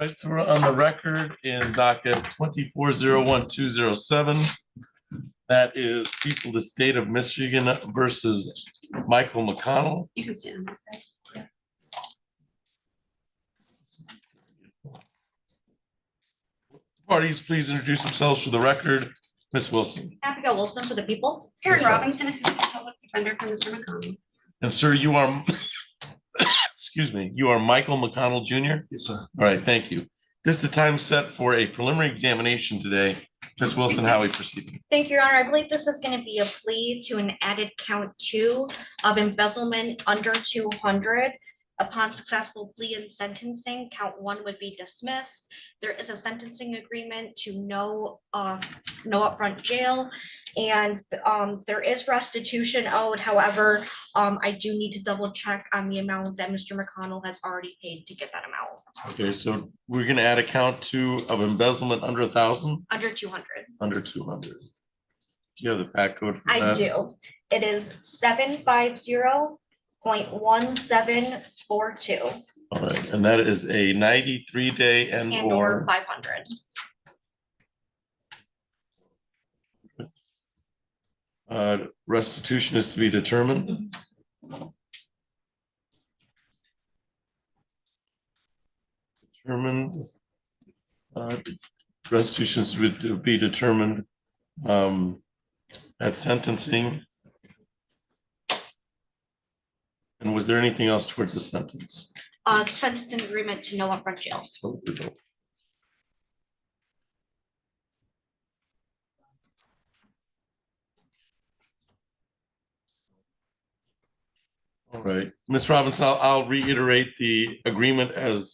All right, so we're on the record in docket 2401-207. That is people the state of Michigan versus Michael McConnell. You can stand on this side. Yeah. Parties, please introduce themselves for the record. Ms. Wilson. Abigail Wilson for the people. Aaron Robinson, Assistant Public Defender for Mr. McConnell. And sir, you are, excuse me, you are Michael McConnell Jr.? Yes, sir. All right, thank you. This is the time set for a preliminary examination today. Ms. Wilson, how we proceed? Thank you, Your Honor. I believe this is going to be a plea to an added count 2 of embezzlement under 200. Upon successful plea and sentencing, count 1 would be dismissed. There is a sentencing agreement to no upfront jail, and there is restitution owed. However, I do need to double check on the amount that Mr. McConnell has already paid to get that amount. Okay, so we're going to add a count 2 of embezzlement under 1,000? Under 200. Under 200. Do you have the fact code for that? I do. It is 750.1742. All right, and that is a 93-day and or 500. Restitution is to be determined. Restitution is to be determined at sentencing. And was there anything else towards the sentence? Sentencing agreement to no upfront jail. All right, Ms. Robinson, I'll reiterate the agreement as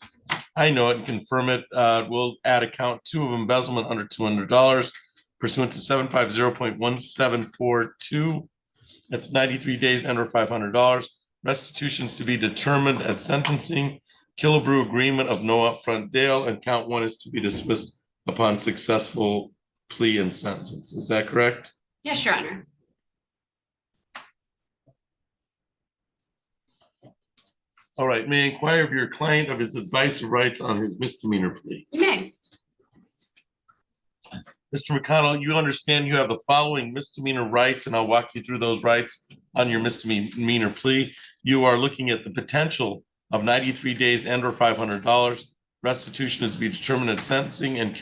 I know it and confirm it. We'll add a count 2 of embezzlement under $200 pursuant to 750.1742. That's 93 days and or $500. Restitutions to be determined at sentencing. Killebrew agreement of no upfront jail, and count 1 is to be dismissed upon successful plea and sentence. Is that correct? Yes, Your Honor. All right, may I inquire of your client of his advice or rights on his misdemeanor plea? You may. Mr. McConnell, you understand you have the following misdemeanor rights, and I'll walk you through those rights on your misdemeanor plea. You are looking at the potential of 93 days and or $500. Restitution is to be determined at sentencing, and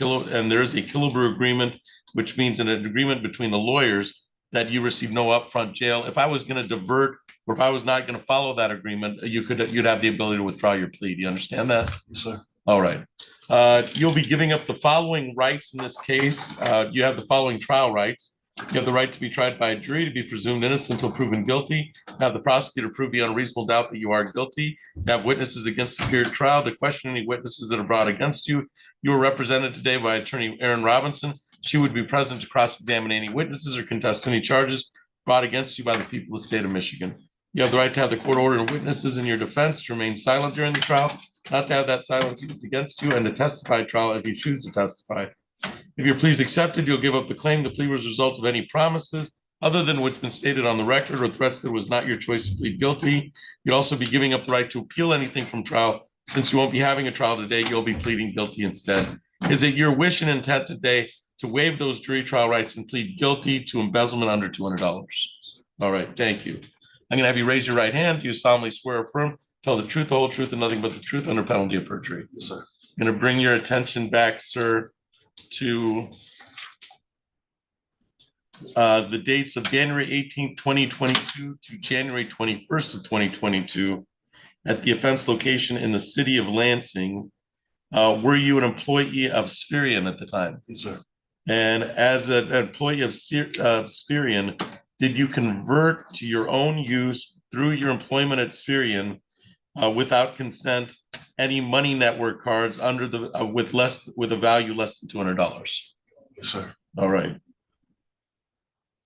there is a Killebrew agreement, which means an agreement between the lawyers that you receive no upfront jail. If I was going to divert, or if I was not going to follow that agreement, you'd have the ability to withdraw your plea. Do you understand that? Yes, sir. All right. You'll be giving up the following rights in this case. You have the following trial rights. You have the right to be tried by a jury, to be presumed innocent until proven guilty. Have the prosecutor prove beyond a reasonable doubt that you are guilty. To have witnesses against a period trial. To question any witnesses that are brought against you. You are represented today by attorney Aaron Robinson. She would be present to cross-examine any witnesses or contest any charges brought against you by the people of the state of Michigan. You have the right to have the court order witnesses in your defense to remain silent during the trial, not to have that silence used against you, and to testify at trial if you choose to testify. If your plea is accepted, you'll give up the claim. The plea was a result of any promises other than what's been stated on the record or threats that was not your choice to plead guilty. You'll also be giving up the right to appeal anything from trial. Since you won't be having a trial today, you'll be pleading guilty instead. Is it your wish and intent today to waive those jury trial rights and plead guilty to embezzlement under $200? All right, thank you. I'm going to have you raise your right hand. Do you solemnly swear or affirm, tell the truth, the whole truth, and nothing but the truth under penalty of perjury? Yes, sir. I'm going to bring your attention back, sir, to the dates of January 18th, 2022 to January 21st of 2022 at the offense location in the city of Lansing. Were you an employee of Spherion at the time? Yes, sir. And as an employee of Spherion, did you convert to your own use through your employment at Spherion without consent any money network cards under the with a value less than $200? Yes, sir. All right.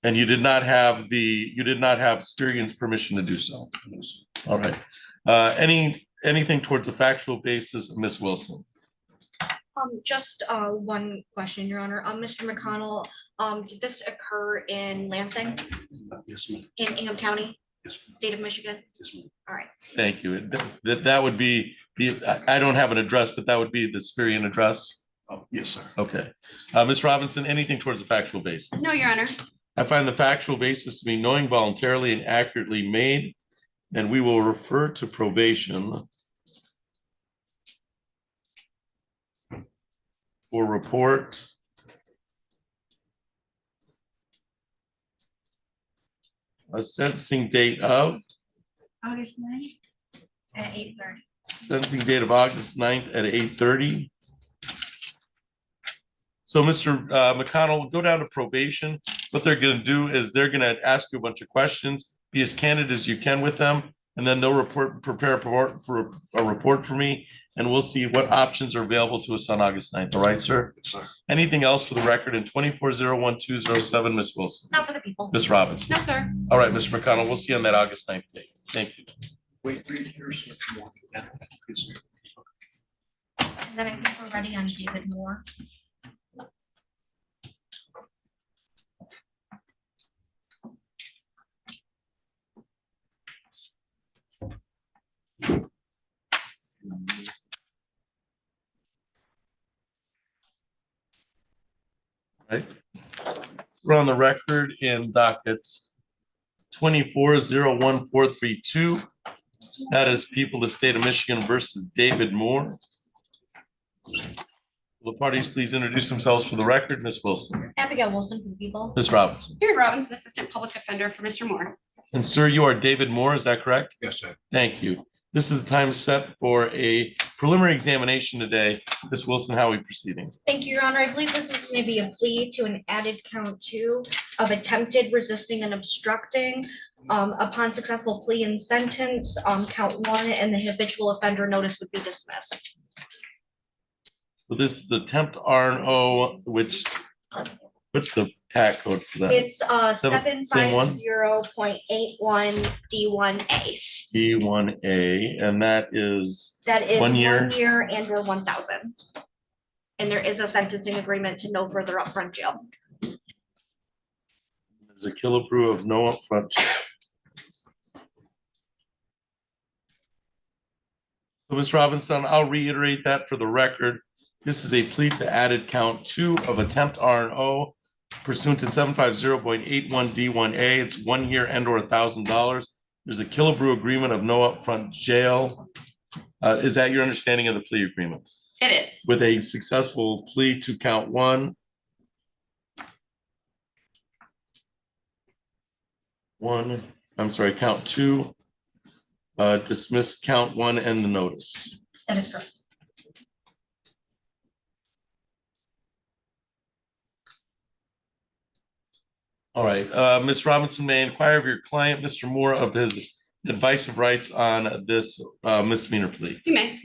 And you did not have Spherion's permission to do so. Yes. All right. Anything towards the factual basis, Ms. Wilson? Just one question, Your Honor. Mr. McConnell, did this occur in Lansing, Yes, ma'am. in Ingham County? Yes, ma'am. State of Michigan. Yes, ma'am. All right. Thank you. That would be I don't have an address, but that would be the Superior address. Yes, sir. Okay. Ms. Robinson, anything towards the factual basis? No, Your Honor. I find the factual basis to be knowing, voluntarily, and accurately made, and we will refer to probation for report a sentencing date of August 9th. At 8:30. sentencing date of August 9th at 8:30. So Mr. McConnell, go down to probation. What they're going to do is they're going to ask you a bunch of questions, be as candid as you can with them, and then they'll prepare a report for me, and we'll see what options are available to us on August 9th. All right, sir? Yes, sir. Anything else for the record in 24-01-207, Ms. Wilson? Not for the people. Ms. Robinson? No, sir. All right, Mr. McConnell, we'll see you on that August 9th date. Thank you. Wait 3 years. Yes, sir. And then I think we're ready on David Moore. Right. We're on the record in dockets 24-01-432. That is People, the State of Michigan versus David Moore. Will the parties please introduce themselves for the record? Ms. Wilson. Abigail Wilson for the people. Ms. Robinson. Karen Robinson, Assistant Public Defender for Mr. Moore. And sir, you are David Moore, is that correct? Yes, sir. Thank you. This is the time set for a preliminary examination today. Ms. Wilson, how are we proceeding? Thank you, Your Honor. I believe this is going to be a plea to an added count 2 of attempted resisting and obstructing. Upon successful plea and sentence, count 1 and the habitual offender notice would be dismissed. So this is attempt R&O, which, what's the PAC code for that? It's Same one? 750.81 D1A. D1A, and that is That is 1 year. 1 year and or 1,000. And there is a sentencing agreement to no further upfront jail. There's a kilobrew of no upfront. So, Ms. Robinson, I'll reiterate that for the record. This is a plea to added count 2 of attempt R&O pursuant to 750.81 D1A. It's 1 year and or $1,000. There's a kilobrew agreement of no upfront jail. Is that your understanding of the plea agreement? It is. With a successful plea to count 1. Count 2. Dismiss count 1 and the notice. That is correct. All right, Ms. Robinson, may I inquire of your client, Mr. Moore, of his advice of rights on this misdemeanor plea? You may.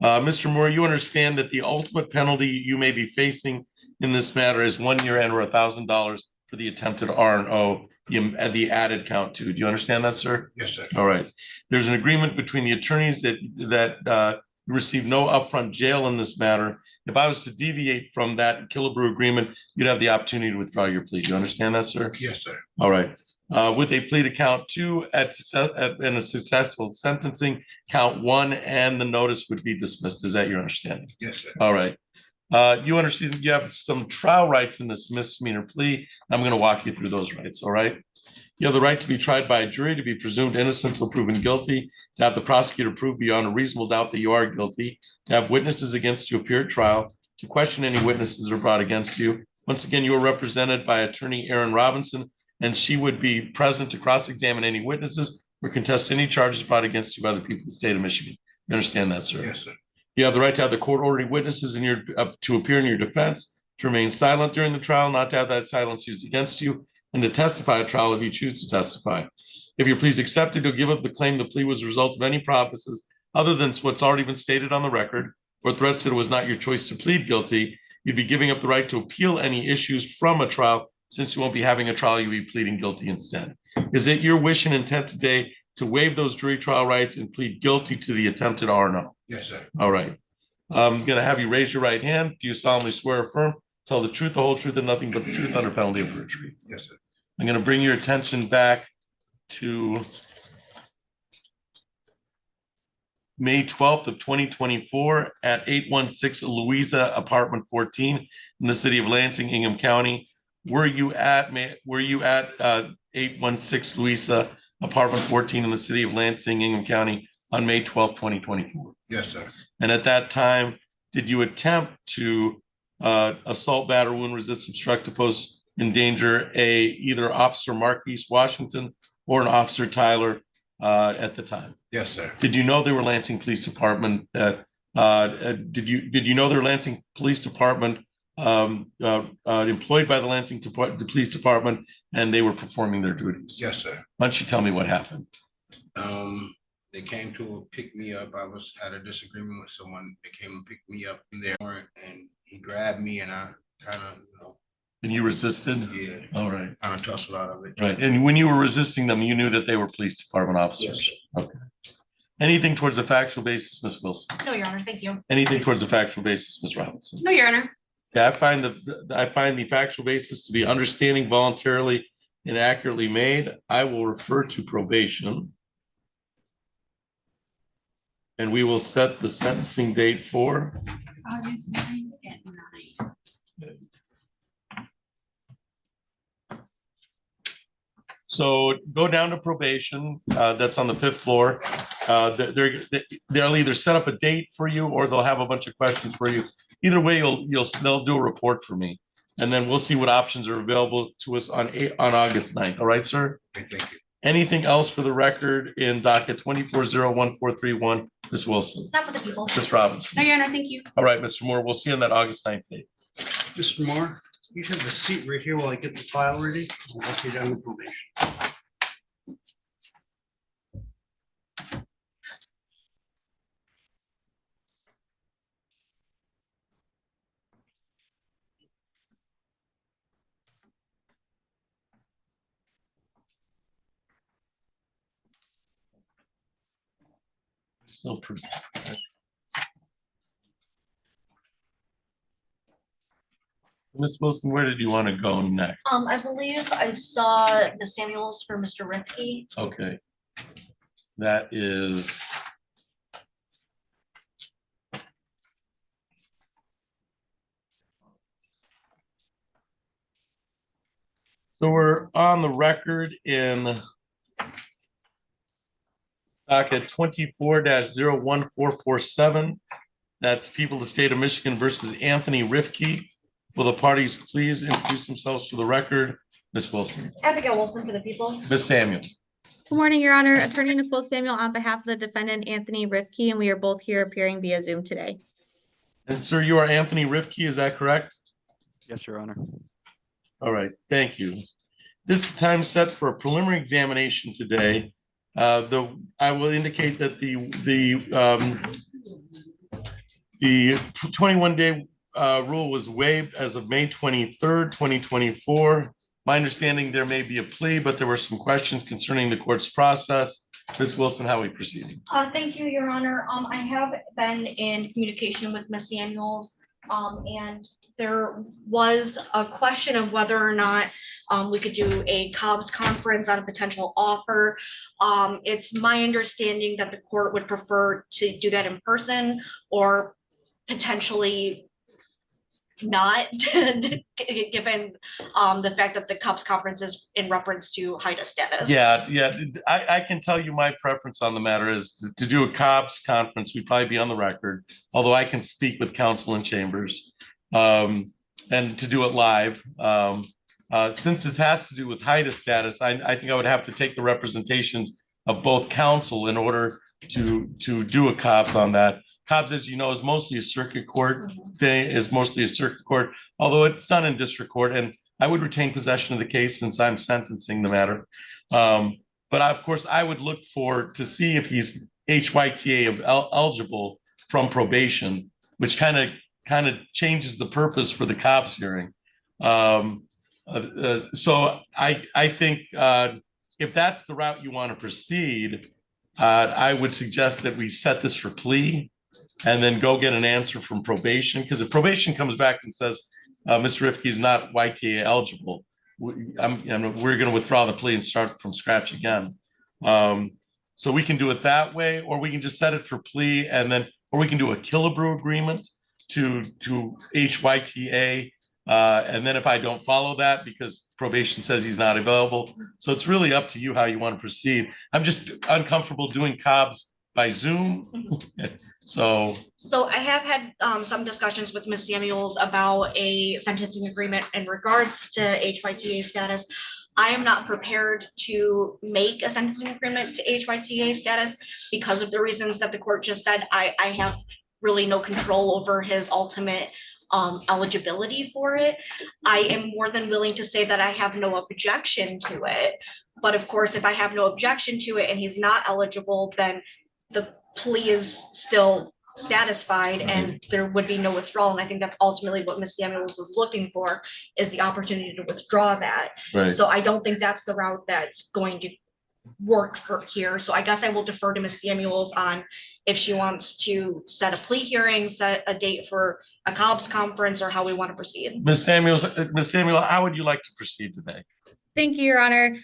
Mr. Moore, you understand that the ultimate penalty you may be facing in this matter is 1 year and or $1,000 for the attempted R&O, the added count 2. Do you understand that, sir? Yes, sir. All right. There's an agreement between the attorneys that receive no upfront jail in this matter. If I was to deviate from that kilobrew agreement, you'd have the opportunity to withdraw your plea. Do you understand that, sir? Yes, sir. All right. With a plea to count 2 and a successful sentencing, count 1 and the notice would be dismissed. Is that your understanding? Yes, sir. All right. You understand you have some trial rights in this misdemeanor plea. I'm going to walk you through those rights. All right. You have the right to be tried by a jury, to be presumed innocent until proven guilty, to have the prosecutor prove beyond a reasonable doubt that you are guilty, to have witnesses against you appear at trial, to question any witnesses that are brought against you. Once again, you are represented by attorney Erin Robinson, and she would be present to cross-examine any witnesses or contest any charges brought against you by the people of the state of Michigan. You understand that, sir? Yes, sir. You have the right to have the court-ordered witnesses to appear in your defense, to remain silent during the trial, not to have that silence used against you, and to testify at trial if you choose to testify. If your plea is accepted, you'll give up the claim the plea was a result of any promises other than what's already been stated on the record, or threats that it was not your choice to plead guilty. You'd be giving up the right to appeal any issues from a trial, since you won't be having a trial, you'll be pleading guilty instead. Is it your wish and intent today to waive those jury trial rights and plead guilty to the attempted R&O? Yes, sir. All right. I'm going to have you raise your right hand. Do you solemnly swear or affirm, tell the truth, the whole truth, and nothing but the truth under penalty of perjury? Yes, sir. I'm going to bring your attention back to May 12th of 2024 at 816 Louisa, apartment 14 in the city of Lansing, Ingham County. Were you at 816 Louisa, apartment 14 in the city of Lansing, Ingham County on May 12th, 2024? Yes, sir. And at that time, did you attempt to assault, batter, wound, resist, obstruct, oppose, endanger either Officer Marquise Washington or an Officer Tyler at the time? Yes, sir. Did you know they were Lansing Police Department? Did you know they're Lansing Police Department employed by the Lansing Police Department, and they were performing their duties? Yes, sir. Why don't you tell me what happened? They came to pick me up. I had a disagreement with someone. They came and picked me up in there, and he grabbed me, and I kind of, And you resisted? yeah, All right. kind of tussled out of it. Right. And when you were resisting them, you knew that they were police department officers? Yes, Okay. Anything towards a factual basis, Ms. Wilson? No, Your Honor, thank you. Anything towards a factual basis, Ms. Robinson? No, Your Honor. Yeah, I find the factual basis to be understanding, voluntarily, and accurately made. I will refer to probation. And we will set the sentencing date for August 9 at 9. So go down to probation. That's on the 5th floor. They'll either set up a date for you, or they'll have a bunch of questions for you. Either way, they'll do a report for me, and then we'll see what options are available to us on August 9th. All right, sir. Thank you. Anything else for the record in docket 24-01431, Ms. Wilson? Not for the people. Ms. Robinson? No, Your Honor, thank you. All right, Mr. Moore, we'll see you on that August 9th date. Mr. Moore, you have the seat right here while I get the file ready. I'll let you down the probation. Still pretty. Ms. Wilson, where did you want to go next? I believe I saw the Samuels for Mr. Rifke. Okay. That is. So we're on the record in docket 24-01447. That's People of the State of Michigan versus Anthony Rifke. Will the parties please introduce themselves for the record? Ms. Wilson. Abigail Wilson for the people. Ms. Samuel. Good morning, Your Honor. Attorney Nicole Samuel on behalf of the defendant Anthony Rifke, and we are both here appearing via Zoom today. And sir, you are Anthony Rifke, is that correct? Yes, Your Honor. All right, thank you. This is time set for a preliminary examination today. I will indicate that the 21-day rule was waived as of May 23rd, 2024. My understanding, there may be a plea, but there were some questions concerning the court's process. Ms. Wilson, how are we proceeding? Thank you, Your Honor. I have been in communication with Ms. Samuels, and there was a question of whether or not we could do a Cobb's conference on a potential offer. It's my understanding that the court would prefer to do that in person, or potentially not, given the fact that the Cobb's conference is in reference to HIDA status. Yeah, I can tell you my preference on the matter is to do a Cobb's conference. We'd probably be on the record, although I can speak with counsel in chambers, and to do it live. Since this has to do with HIDA status, I think I would have to take the representations of both counsel in order to do a Cobb's on that. Cobb's, as you know, is mostly a circuit court thing, although it's done in district court, and I would retain possession of the case since I'm sentencing the matter. But of course, I would look to see if he's HYTA eligible from probation, which kind of changes the purpose for the Cobb's hearing. So I think if that's the route you want to proceed, I would suggest that we set this for plea and then go get an answer from probation. Because if probation comes back and says, Mr. Rifke is not YTA eligible, we're going to withdraw the plea and start from scratch again. So we can do it that way, or we can just set it for plea and then, or we can do a Killebrew agreement to HYTA. And then if I don't follow that because probation says he's not available. So it's really up to you how you want to proceed. I'm just uncomfortable doing Cobb's by Zoom. So I have had some discussions with Ms. Samuels about a sentencing agreement in regards to HYTA status. I am not prepared to make a sentencing agreement to HYTA status because of the reasons that the court just said. I have really no control over his ultimate eligibility for it. I am more than willing to say that I have no objection to it. But of course, if I have no objection to it and he's not eligible, then the plea is still satisfied and there would be no withdrawal. And I think that's ultimately what Ms. Samuels is looking for, is the opportunity to withdraw that. right. So I don't think that's the route that's going to work for here. So I guess I will defer to Ms. Samuels on if she wants to set a plea hearing, set a date for a Cobb's conference, or how we want to proceed. Ms. Samuel, how would you like to proceed today? Thank you, Your Honor.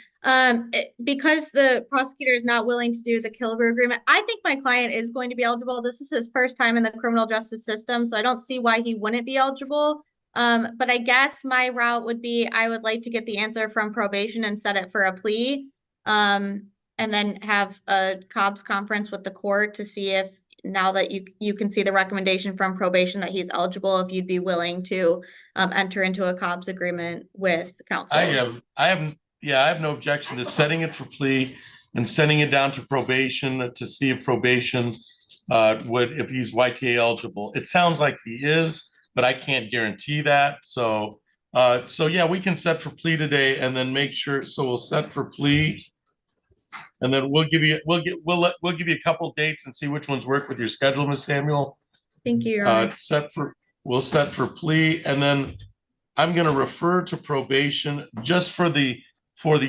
Because the prosecutor is not willing to do the Killebrew agreement, I think my client is going to be eligible. This is his first time in the criminal justice system, so I don't see why he wouldn't be eligible. But I guess my route would be, I would like to get the answer from probation and set it for a plea. And then have a Cobb's conference with the court to see if, now that you can see the recommendation from probation that he's eligible, if you'd be willing to enter into a Cobb's agreement with counsel. I have no objection to setting it for plea and sending it down to probation to see if probation if he's YTA eligible. It sounds like he is, but I can't guarantee that. So yeah, we can set for plea today and then make sure. So we'll set for plea. And then we'll give you a couple of dates and see which ones work with your schedule, Ms. Samuel. Thank you, Your Honor. We'll set for plea, and then I'm going to refer to probation just for the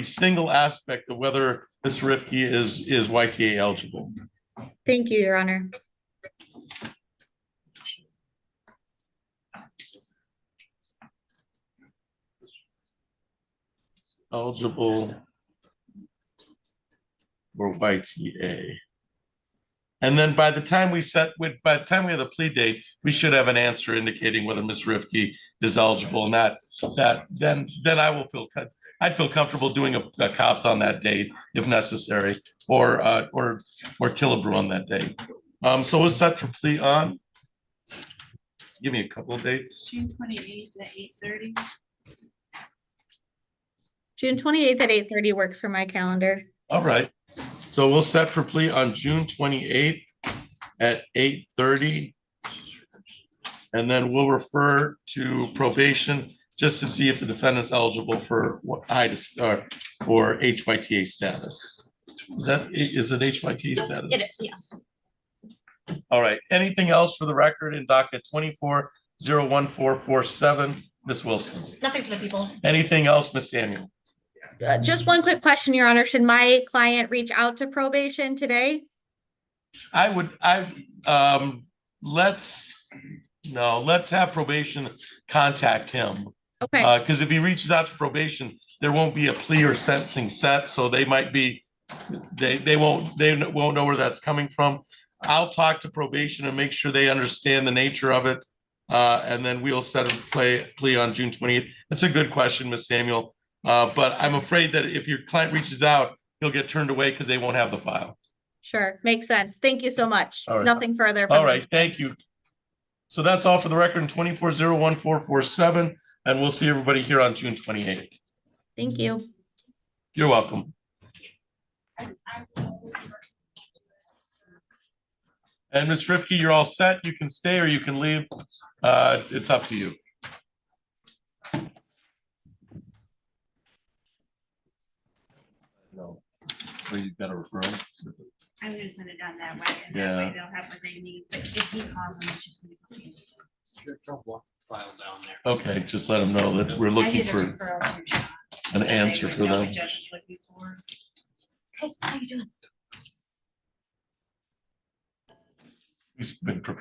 single aspect of whether Ms. Rifke is YTA eligible. Thank you, Your Honor. Eligible or YTA. And then by the time we have the plea date, we should have an answer indicating whether Ms. Rifke is eligible, and then I'd feel comfortable doing a Cobb's on that date if necessary, or Killebrew on that date. So we'll set for plea on. Give me a couple of dates. June 28th at 8:30. June 28th at 8:30 works for my calendar. All right. So we'll set for plea on June 28th at 8:30. And then we'll refer to probation just to see if the defendant's eligible for HYTA status. Is it HYTA status? It is, yes. All right. Anything else for the record in docket 24-01447, Ms. Wilson? Nothing for the people. Anything else, Ms. Samuel? Just one quick question, Your Honor. Should my client reach out to probation today? Let's have probation contact him. Okay. Because if he reaches out to probation, there won't be a plea or sentencing set, so they might be, they won't know where that's coming from. I'll talk to probation and make sure they understand the nature of it, and then we'll set a plea on June 28th. That's a good question, Ms. Samuel. But I'm afraid that if your client reaches out, he'll get turned away because they won't have the file. Sure, makes sense. Thank you so much. All right. Nothing further. From All me. right, thank you. So that's all for the record in 24-01447, and we'll see everybody here on June 28th. Thank you. You're welcome. And Ms. Rifke, you're all set. You can stay or you can leave. It's up to you. No, well, you've got a referral. I'm gonna send it down that way, and Yeah. that way they'll have what they need, but if he calls them, it's just gonna be. File down there. Okay, just let them know that we're I looking did a for referral to Sean, an so they answer would for know them. the judge is looking for. Hey, how you doing? He's been prepared.